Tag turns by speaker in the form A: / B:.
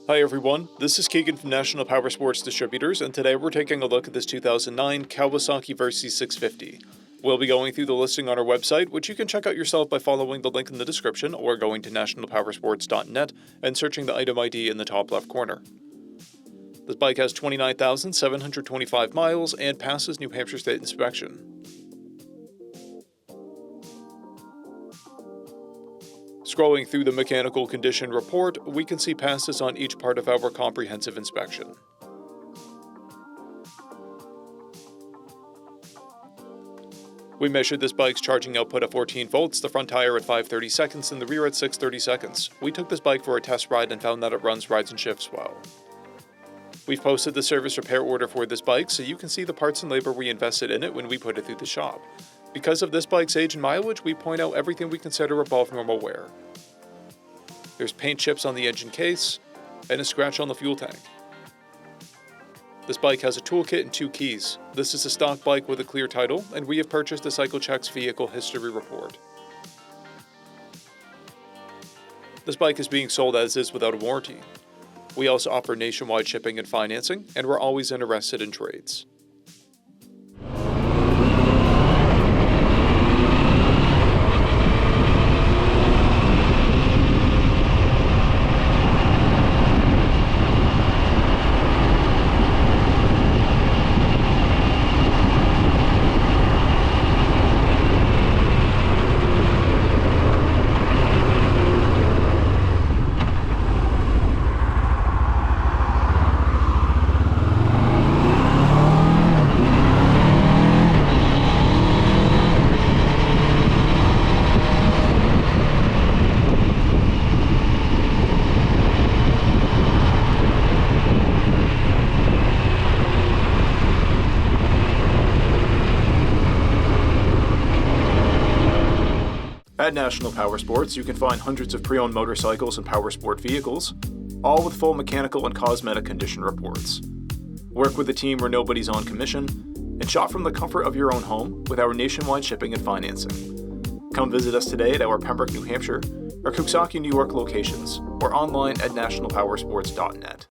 A: Hi everyone, this is Keegan from National Powersports Distributors, and today we're taking a look at this 2009 Kawasaki VERSYS 650. We'll be going through the listing on our website, which you can check out yourself by following the link in the description or going to nationalpowersports.net and searching the item ID in the top left corner. This bike has 29,725 miles and passes New Hampshire State inspection. Scrolling through the mechanical condition report, we can see passes on each part of our comprehensive inspection. We measured this bike's charging output at 14 volts, the front tire at 530 seconds, and the rear at 630 seconds. We took this bike for a test ride and found that it runs, rides, and shifts well. We've posted the service repair order for this bike so you can see the parts and labor we invested in it when we put it through the shop. Because of this bike's age and mileage, we point out everything we consider above normal wear. There's paint chips on the engine case and a scratch on the fuel tank. This bike has a toolkit and 2 keys. This is a stock bike with a clear title, and we have purchased a CycleCheck's vehicle history report. This bike is being sold as is without a warranty. We also offer nationwide shipping and financing, and we're always interested in trades. At National Powersports, you can find hundreds of pre-owned motorcycles and powersport vehicles, all with full mechanical and cosmetic condition reports. Work with a team where nobody's on commission, and shop from the comfort of your own home with our nationwide shipping and financing. Come visit us today at our Pembroke, New Hampshire, or KAWASAKI, New York locations, or online at nationalpowersports.net.